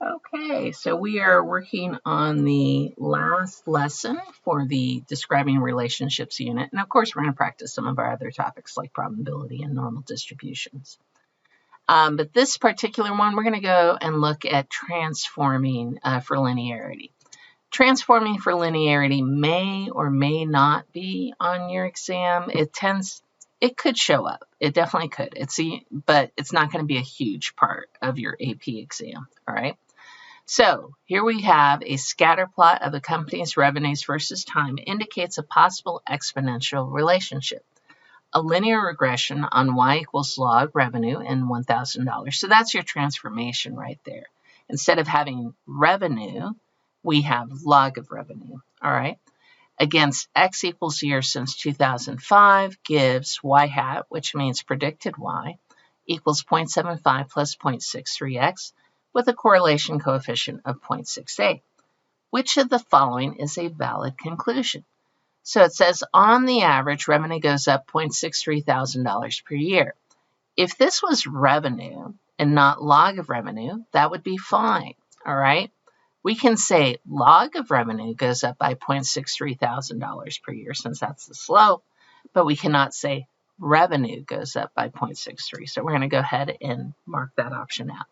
Okay, so we are working on the last lesson for the describing relationships unit. And of course, we're going to practice some of our other topics like probability and normal distributions. But this particular one, we're going to go and look at transforming for linearity. Transforming for linearity may or may not be on your exam. It could show up. It definitely could. But it's not going to be a huge part of your AP exam, all right? So here we have a scatter plot of a company's revenues versus time indicates a possible exponential relationship. A linear regression on y equals log revenue in $1,000. So that's your transformation right there. Instead of having revenue, we have log of revenue, all right? Against x equals year since 2005 gives y hat, which means predicted y, equals 0.75 plus 0.63x, with a correlation coefficient of 0.68. Which of the following is a valid conclusion? So it says on the average, revenue goes up $0.63,000 per year. If this was revenue and not log of revenue, that would be fine, all right? We can say log of revenue goes up by $0.63,000 per year since that's the slope, but we cannot say revenue goes up by 0.63. So we're going to go ahead and mark that option out.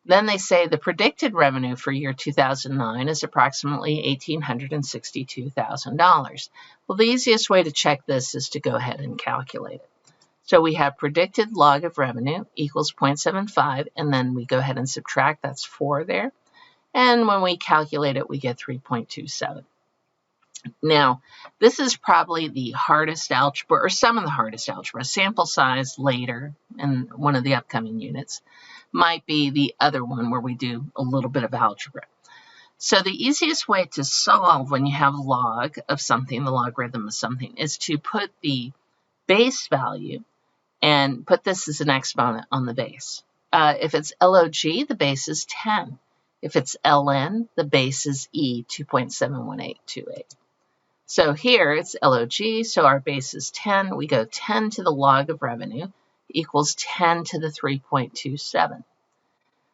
Then they say the predicted revenue for year 2009 is approximately $1,862,000. Well, the easiest way to check this is to go ahead and calculate it. So we have predicted log of revenue equals 0.75, and then we go ahead and subtract, that's 4 there. And when we calculate it, we get 3.27. Now, this is probably the hardest algebra, or some of the hardest algebra. Sample size later in one of the upcoming units might be the other one where we do a little bit of algebra. So the easiest way to solve when you have log of something, the logarithm of something, is to put the base value and put this as an exponent on the base. If it's log, the base is 10. If it's ln, the base is e, 2.71828. So here it's log, so our base is 10. We go 10 to the log of revenue equals 10 to the 3.27.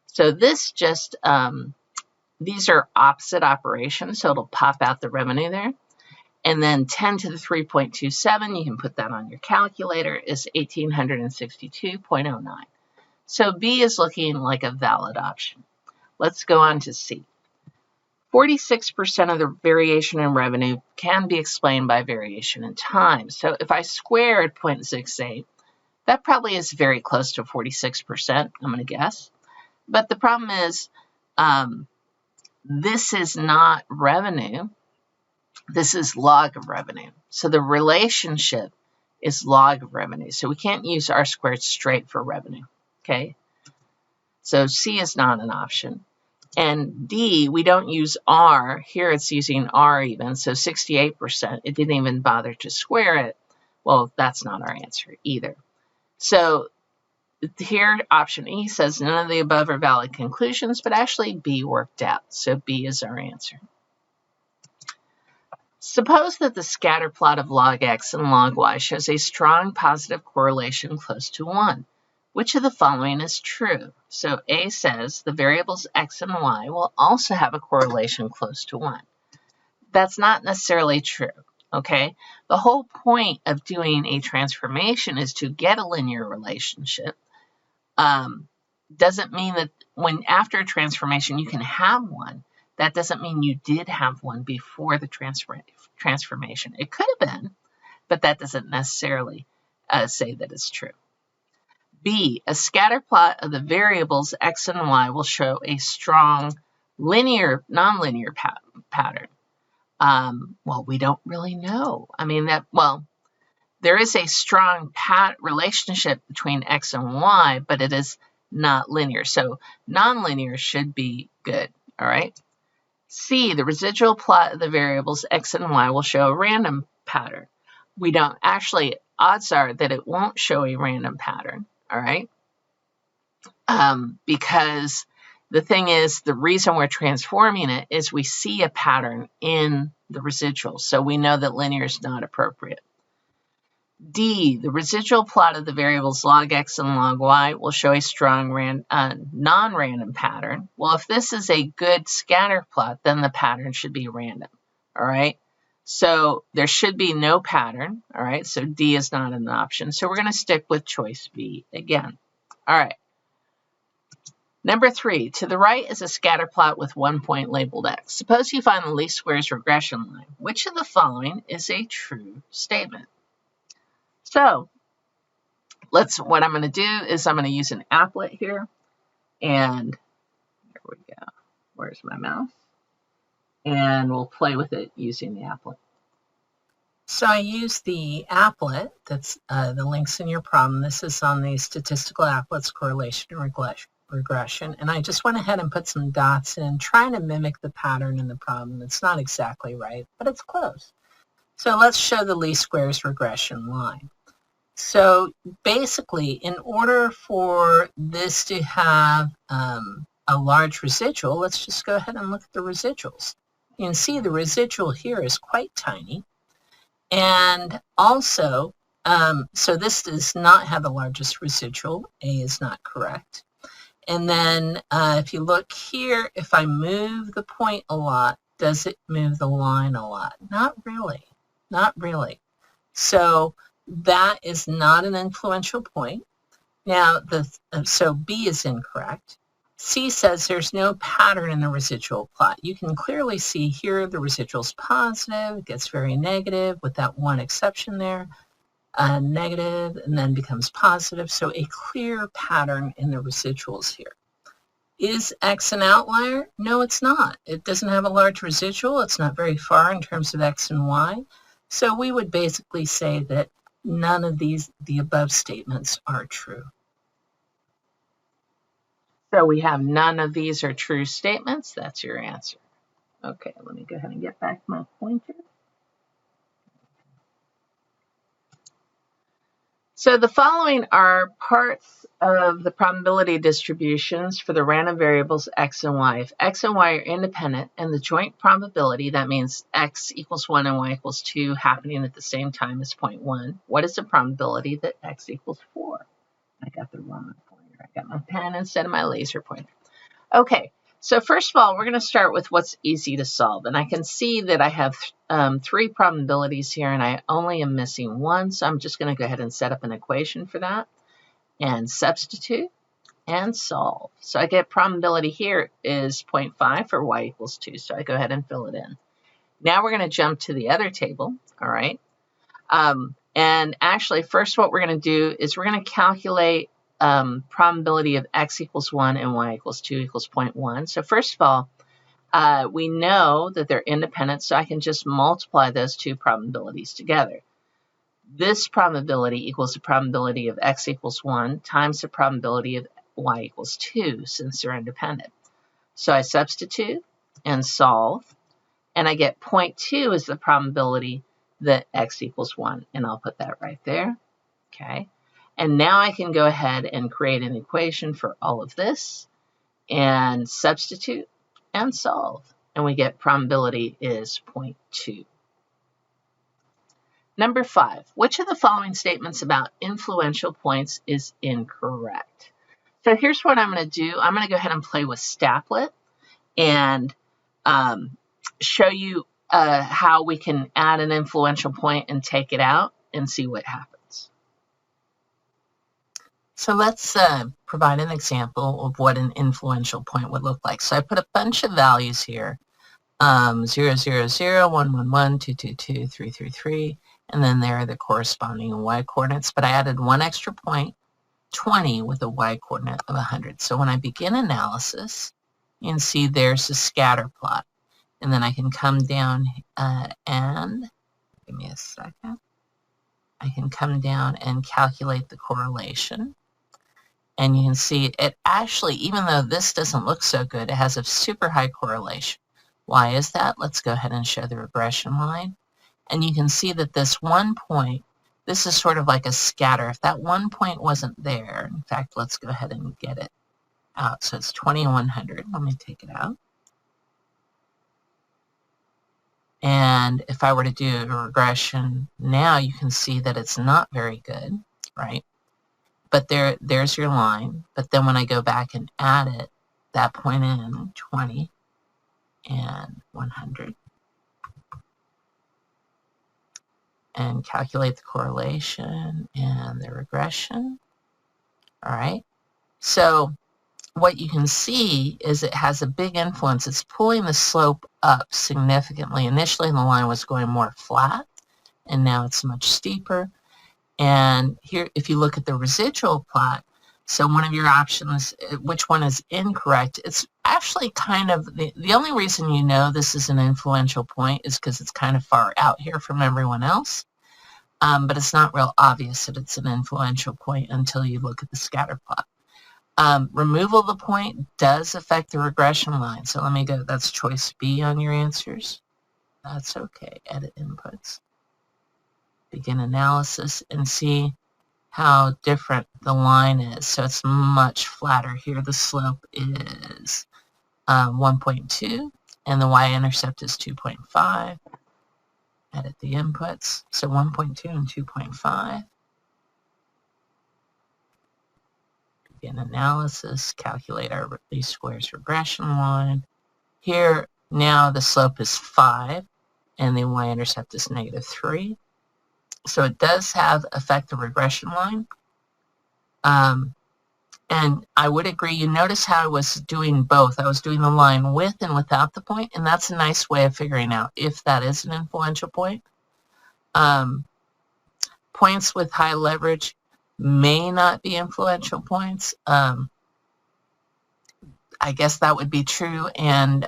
So this just, these are opposite operations, so it'll pop out the revenue there. And then 10 to the 3.27, you can put that on your calculator, is 1,862.09. So B is looking like a valid option. Let's go on to C. 46% of the variation in revenue can be explained by variation in time. So if I squared 0.68, that probably is very close to 46%, I'm going to guess. But the problem is, this is not revenue. This is log of revenue. So the relationship is log of revenue. So we can't use R squared straight for revenue, okay? So C is not an option. And D, we don't use R. Here it's using R even, so 68%. It didn't even bother to square it. Well, that's not our answer either. So here, option E says none of the above are valid conclusions, but actually B worked out. So B is our answer. Suppose that the scatter plot of log x and log y shows a strong positive correlation close to 1. Which of the following is true? So A says the variables x and y will also have a correlation close to 1. That's not necessarily true, okay? The whole point of doing a transformation is to get a linear relationship. Doesn't mean that when after a transformation you can have one. That doesn't mean you did have one before the transformation. It could have been, but that doesn't necessarily say that it's true. B, a scatter plot of the variables x and y will show a strong linear, nonlinear pattern. Well, we don't really know. I mean, there is a strong relationship between x and y, but it is not linear. So nonlinear should be good, all right? C, the residual plot of the variables x and y will show a random pattern. We don't actually, odds are that it won't show a random pattern, all right? Because the thing is, the reason we're transforming it is we see a pattern in the residuals, so we know that linear is not appropriate. D, the residual plot of the variables log x and log y will show a strong non-random pattern. Well, if this is a good scatter plot, then the pattern should be random, all right? So there should be no pattern, all right? So D is not an option. So we're going to stick with choice B again. All right. Number 3, to the right is a scatter plot with one point labeled x. Suppose you find the least squares regression line. Which of the following is a true statement? So what I'm going to do is I'm going to use an applet here. And there we go. Where's my mouse? And we'll play with it using the applet. So I use the applet, that's the links in your problem. This is on the statistical applets, correlation and regression. And I just went ahead and put some dots in, trying to mimic the pattern in the problem. It's not exactly right, but it's close. So let's show the least squares regression line. So basically, in order for this to have a large residual, let's just go ahead and look at the residuals. You can see the residual here is quite tiny. And also, so this does not have the largest residual. A is not correct. And then if you look here, if I move the point a lot, does it move the line a lot? Not really. Not really. So that is not an influential point. Now, so B is incorrect. C says there's no pattern in the residual plot. You can clearly see here the residual is positive, it gets very negative with that one exception there, negative, and then becomes positive. So a clear pattern in the residuals here. Is X an outlier? No, it's not. It doesn't have a large residual. It's not very far in terms of X and Y. So we would basically say that none of the above statements are true. So we have none of these are true statements. That's your answer. Okay, let me go ahead and get back my pointer. So the following are parts of the probability distributions for the random variables x and y. If x and y are independent and the joint probability, that means x equals 1 and y equals 2 happening at the same time is 0.1, what is the probability that x equals 4? I got the wrong pointer. I got my pen instead of my laser pointer. Okay, so first of all, we're going to start with what's easy to solve. And I can see that I have 3 probabilities here, and I only am missing 1. So I'm just going to go ahead and set up an equation for that and substitute and solve. So I get probability here is 0.5 for y equals 2. So I go ahead and fill it in. Now we're going to jump to the other table, all right? And actually, first what we're going to do is we're going to calculate probability of x equals 1 and y equals 2 equals 0.1. So first of all, we know that they're independent, so I can just multiply those 2 probabilities together. This probability equals the probability of x equals 1 times the probability of y equals 2, since they're independent. So I substitute and solve, and I get 0.2 is the probability that x equals 1, and I'll put that right there, okay? And now I can go ahead and create an equation for all of this and substitute and solve. And we get probability is 0.2. Number 5, which of the following statements about influential points is incorrect? So here's what I'm going to do. I'm going to go ahead and play with Staplet and show you how we can add an influential point and take it out and see what happens. So let's provide an example of what an influential point would look like. So I put a bunch of values here, 0, 0, 0, 1, 1, 1, 2, 2, 2, 3, 3, 3, and then there are the corresponding y coordinates. But I added one extra point, 20, with a y coordinate of 100. So when I begin analysis, you can see there's a scatter plot. And then I can come down and, give me a second, I can come down and calculate the correlation. And you can see it actually, even though this doesn't look so good, it has a super high correlation. Why is that? Let's go ahead and show the regression line. And you can see that this 1 point, this is sort of like a scatter. If that 1 point wasn't there, in fact, let's go ahead and get it out. So it's 2100. Let me take it out. And if I were to do a regression now, you can see that it's not very good, right? But there's your line. But then when I go back and add it, that point in 20 and 100, and calculate the correlation and the regression. All right. So what you can see is it has a big influence. It's pulling the slope up significantly. Initially, the line was going more flat, and now it's much steeper. And here, if you look at the residual plot, so one of your options, which one is incorrect, it's actually kind of, the only reason you know this is an influential point is because it's kind of far out here from everyone else. But it's not real obvious that it's an influential point until you look at the scatter plot. Removal of the point does affect the regression line. So let me go, that's choice B on your answers. That's okay. Edit inputs. Begin analysis and see how different the line is. So it's much flatter here. The slope is 1.2 and the y-intercept is 2.5. Edit the inputs. So 1.2 and 2.5. Begin analysis, calculate our least squares regression line. Here, now the slope is 5 and the y-intercept is -3. So it does affect the regression line. And I would agree, you notice how I was doing both. I was doing the line with and without the point, and that's a nice way of figuring out if that is an influential point. Points with high leverage may not be influential points. I guess that would be true. And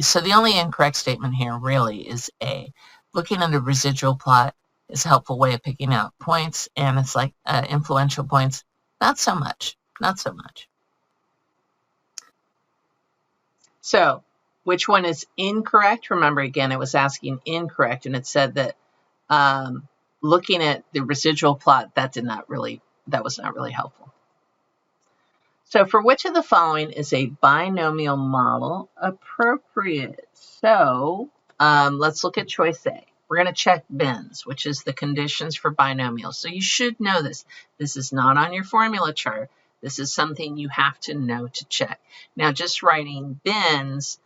so the only incorrect statement here really is A. Looking at a residual plot is a helpful way of picking out points, and it's like influential points, not so much, not so much. So which one is incorrect? Remember, again, it was asking incorrect, and it said that looking at the residual plot, that was not really helpful. So for which of the following is a binomial model appropriate? So let's look at choice A. We're going to check bins, which is the conditions for binomials. So you should know this. This is not on your formula chart. This is something you have to know to check. Now, just writing bins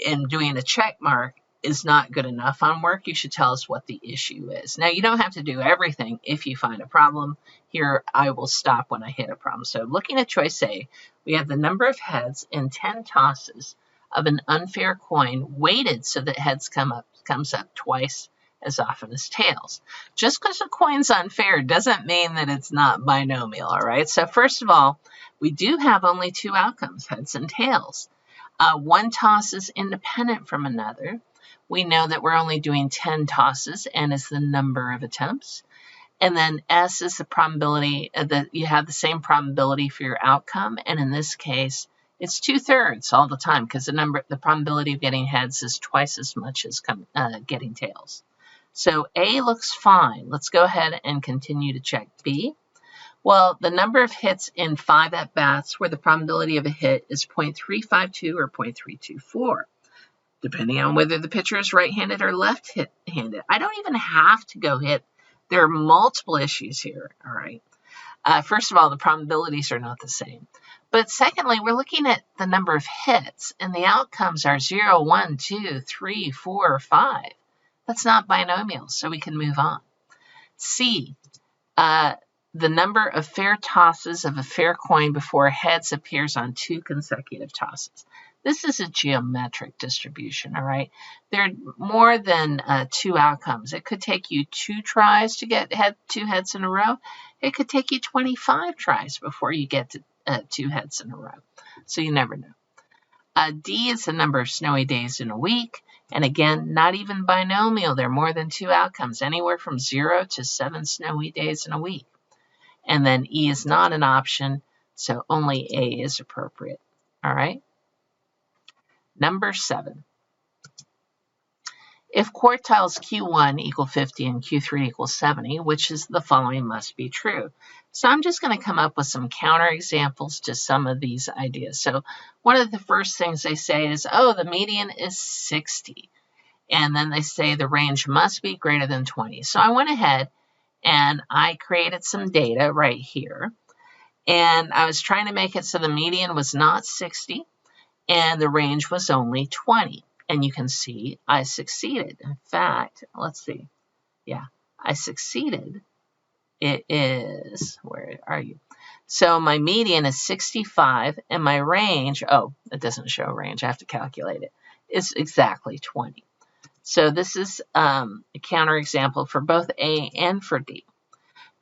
and doing a check mark is not good enough on work. You should tell us what the issue is. Now, you don't have to do everything if you find a problem. Here, I will stop when I hit a problem. So looking at choice A, we have the number of heads in 10 tosses of an unfair coin weighted so that heads comes up twice as often as tails. Just because a coin's unfair doesn't mean that it's not binomial, all right? So first of all, we do have only 2 outcomes, heads and tails. One toss is independent from another. We know that we're only doing 10 tosses, N is the number of attempts. And then S is the probability that you have the same probability for your outcome. And in this case, it's 2/3 all the time because the probability of getting heads is twice as much as getting tails. So A looks fine. Let's go ahead and continue to check B. Well, the number of hits in 5 at-bats where the probability of a hit is 0.352 or 0.324, depending on whether the pitcher is right-handed or left-handed. I don't even have to go hit. There are multiple issues here, all right? First of all, the probabilities are not the same. But secondly, we're looking at the number of hits, and the outcomes are 0, 1, 2, 3, 4, 5. That's not binomial, so we can move on. C, the number of fair tosses of a fair coin before heads appears on 2 consecutive tosses. This is a geometric distribution, all right? There are more than 2 outcomes. It could take you 2 tries to get 2 heads in a row. It could take you 25 tries before you get to 2 heads in a row. So you never know. D is the number of snowy days in a week. And again, not even binomial. There are more than 2 outcomes, anywhere from 0 to 7 snowy days in a week. And then E is not an option, so only A is appropriate. All right? Number 7. If quartiles Q1 equal 50 and Q3 equals 70, which is the following must be true. So I'm just going to come up with some counterexamples to some of these ideas. So one of the first things they say is, oh, the median is 60. And then they say the range must be greater than 20. So I went ahead and I created some data right here. And I was trying to make it so the median was not 60 and the range was only 20. And you can see I succeeded. In fact, let's see. Yeah, I succeeded. It is, where are you? So my median is 65 and my range, oh, it doesn't show range, I have to calculate it, is exactly 20. So this is a counterexample for both A and for D.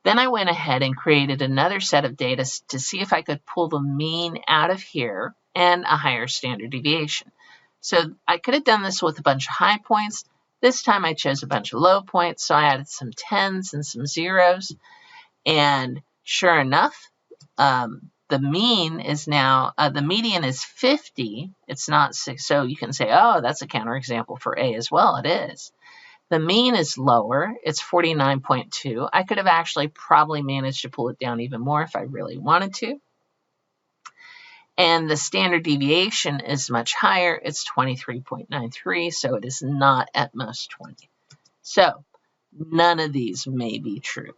Then I went ahead and created another set of data to see if I could pull the mean out of here and a higher standard deviation. So I could have done this with a bunch of high points. This time I chose a bunch of low points, so I added some 10s and some 0s. And sure enough, the mean is now, the median is 50. It's not 6. So you can say, oh, that's a counterexample for A as well. It is. The mean is lower. It's 49.2. I could have actually probably managed to pull it down even more if I really wanted to. And the standard deviation is much higher. It's 23.93, so it is not at most 20. So none of these may be true.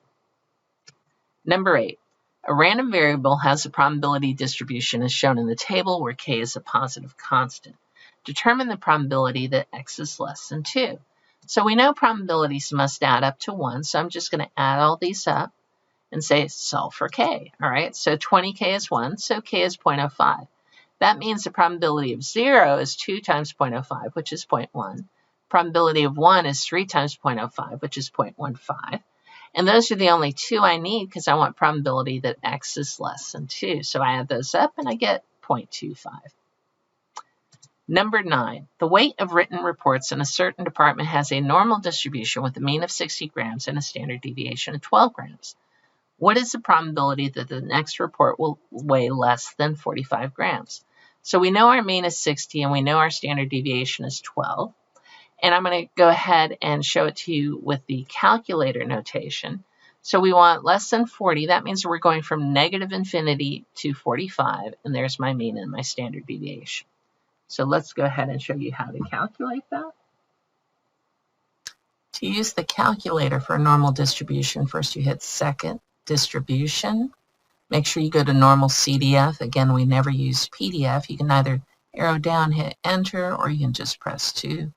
Number 8, a random variable has a probability distribution as shown in the table where k is a positive constant. Determine the probability that x is less than 2. So we know probabilities must add up to 1, so I'm just going to add all these up and say solve for k. All right, so 20k is 1, so k is 0.05. That means the probability of 0 is 2 times 0.05, which is 0.1. Probability of 1 is 3 times 0.05, which is 0.15. And those are the only two I need because I want probability that x is less than 2. So I add those up and I get 0.25. Number 9, the weight of written reports in a certain department has a normal distribution with a mean of 60 grams and a standard deviation of 12 grams. What is the probability that the next report will weigh less than 45 grams? So we know our mean is 60 and we know our standard deviation is 12. And I'm going to go ahead and show it to you with the calculator notation. So we want less than 40. That means we're going from negative infinity to 45. And there's my mean and my standard deviation. So let's go ahead and show you how to calculate that. To use the calculator for a normal distribution, first you hit second distribution. Make sure you go to normal CDF. Again, we never use PDF. You can either arrow down, hit enter, or you can just press 2.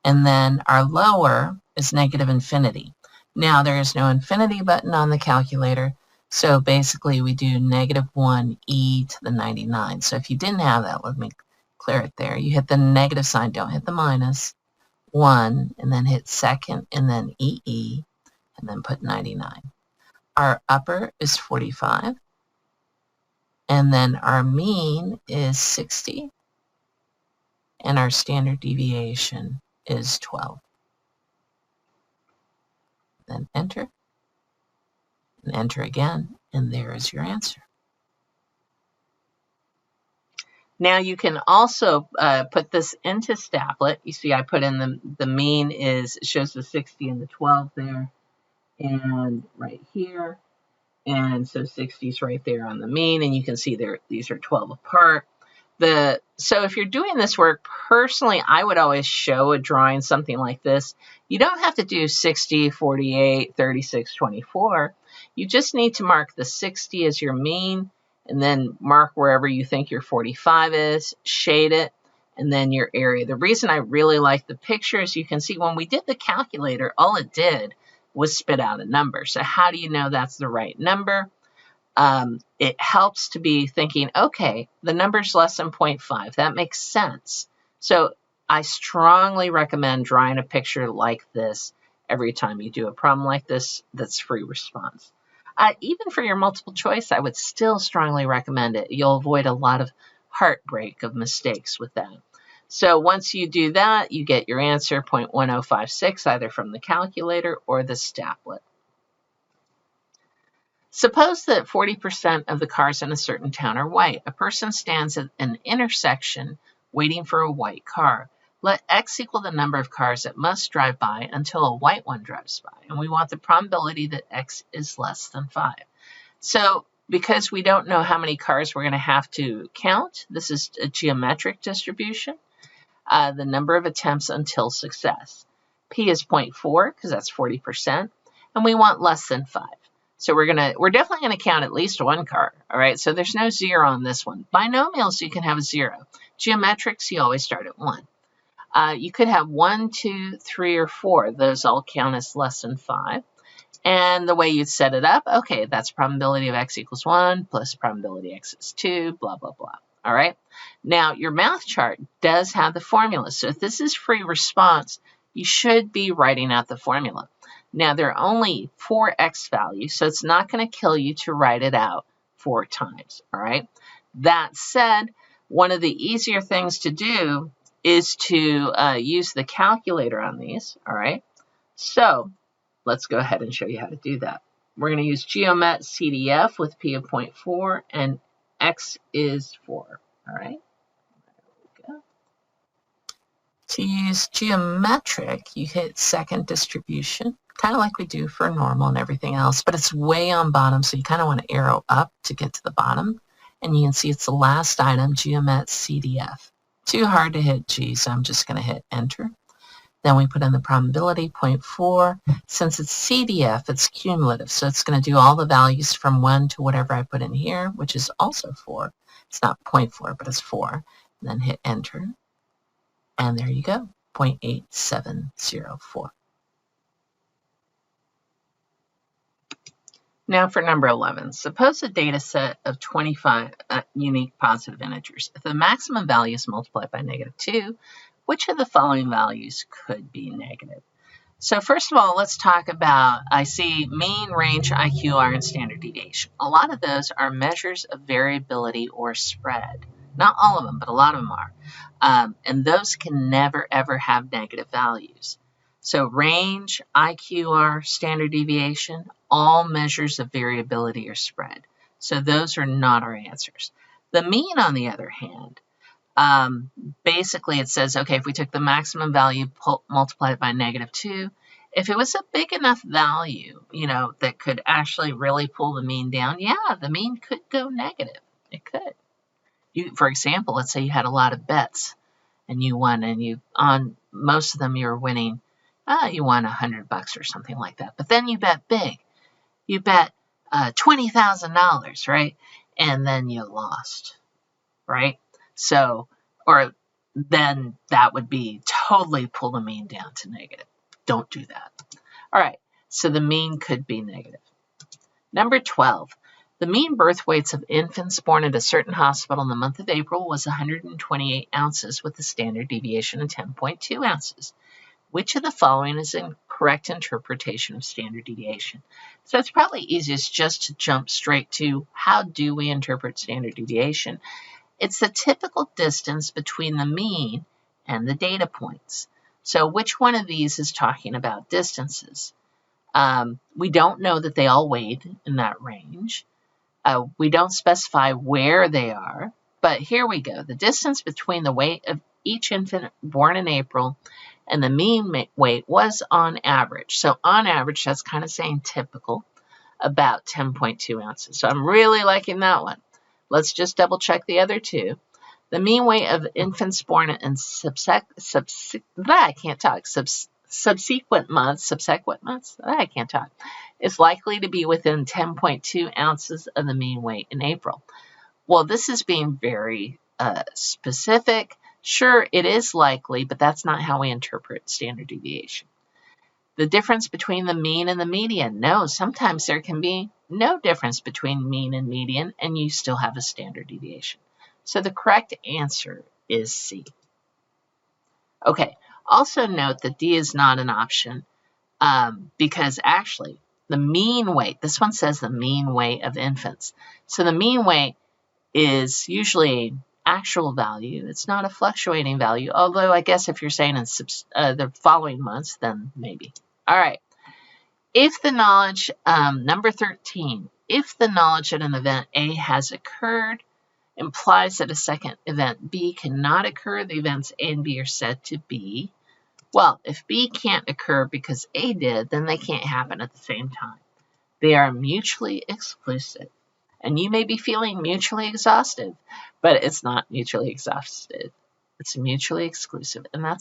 And then our lower is negative infinity. Now there is no infinity button on the calculator, so basically we do negative 1e to the 99. So if you didn't have that, let me clear it there. You hit the negative sign, don't hit the minus, 1, and then hit second, and then EE, and then put 99. Our upper is 45, and then our mean is 60, and our standard deviation is 12. Then enter, and enter again, and there is your answer. Now you can also put this into Statlet. You see I put in the mean is, it shows the 60 and the 12 there, and right here. And so 60 is right there on the mean, and you can see these are 12 apart. So if you're doing this work, personally, I would always show a drawing something like this. You don't have to do 60, 48, 36, 24. You just need to mark the 60 as your mean, and then mark wherever you think your 45 is, shade it, and then your area. The reason I really like the picture is you can see when we did the calculator, all it did was spit out a number. So how do you know that's the right number? It helps to be thinking, okay, the number's less than 0.5. That makes sense. So I strongly recommend drawing a picture like this every time you do a problem like this that's free response. Even for your multiple choice, I would still strongly recommend it. You'll avoid a lot of heartbreak of mistakes with that. So once you do that, you get your answer, 0.1056, either from the calculator or the Statlet. Suppose that 40% of the cars in a certain town are white. A person stands at an intersection waiting for a white car. Let x equal the number of cars that must drive by until a white one drives by. And we want the probability that x is less than 5. So because we don't know how many cars we're going to have to count, this is a geometric distribution. the number of attempts until success. P is 0.4 because that's 40%, and we want less than 5. So we're definitely gonna count at least one car. All right, so there's no 0 on this one. Binomials, you can have a 0. Geometrics, you always start at 1. You could have 1, 2, 3, or 4. Those all count as less than 5. And the way you'd set it up, okay, that's probability of x equals 1 plus probability x is 2, blah, blah, blah. All right. Now, your math chart does have the formula. So if this is free response, you should be writing out the formula. Now, there are only 4 x values, so it's not going to kill you to write it out 4 times. All right. That said, one of the easier things to do is to use the calculator on these. All right. So let's go ahead and show you how to do that. We're going to use Geomet CDF with P of 0.4 and X is 4. All right. There we go. To use geometric, you hit second distribution, kind of like we do for normal and everything else, but it's way on bottom, so you kind of want to arrow up to get to the bottom. And you can see it's the last item, Geomet CDF. Too hard to hit G, so I'm just going to hit enter. Then we put in the probability, 0.4. Since it's CDF, it's cumulative, so it's going to do all the values from 1 to whatever I put in here, which is also 4. It's not 0.4, but it's 4. And then hit enter. And there you go, 0.8704. Now for number 11, suppose a data set of 25 unique positive integers. If the maximum value is multiplied by -2, which of the following values could be negative? So first of all, let's talk about, I see mean, range, IQR, and standard deviation. A lot of those are measures of variability or spread. Not all of them, but a lot of them are. And those can never, ever have negative values. So range, IQR, standard deviation, all measures of variability or spread. So those are not our answers. The mean, on the other hand, basically it says, okay, if we took the maximum value, multiplied it by -2, if it was a big enough value, you know, that could actually really pull the mean down, yeah, the mean could go negative. It could. For example, let's say you had a lot of bets and you won, and on most of them you were winning, you won $100 or something like that. But then you bet big. You bet $20,000, right? And then you lost, right? So, or then that would be totally pull the mean down to negative. Don't do that. All right, so the mean could be negative. Number 12, the mean birth weights of infants born at a certain hospital in the month of April was 128 ounces with a standard deviation of 10.2 ounces. Which of the following is a correct interpretation of standard deviation? So it's probably easiest just to jump straight to how do we interpret standard deviation? It's the typical distance between the mean and the data points. So which one of these is talking about distances? We don't know that they all weighed in that range. We don't specify where they are, but here we go. The distance between the weight of each infant born in April and the mean weight was on average. So on average, that's kind of saying typical, about 10.2 ounces. So I'm really liking that one. Let's just double check the other two. The mean weight of infants born in subsequent months, is likely to be within 10.2 ounces of the mean weight in April. Well, this is being very specific. Sure, it is likely, but that's not how we interpret standard deviation. The difference between the mean and the median. No, sometimes there can be no difference between mean and median, and you still have a standard deviation. So the correct answer is C. Okay, also note that D is not an option because actually the mean weight, this one says the mean weight of infants. So the mean weight is usually actual value. It's not a fluctuating value, although I guess if you're saying in the following months, then maybe. All right. If the knowledge, number 13, if the knowledge that an event A has occurred implies that a second event B cannot occur, the events A and B are said to be, well, if B can't occur because A did, then they can't happen at the same time. They are mutually exclusive. And you may be feeling mutually exhausted, but it's not mutually exhausted. It's mutually exclusive, and that's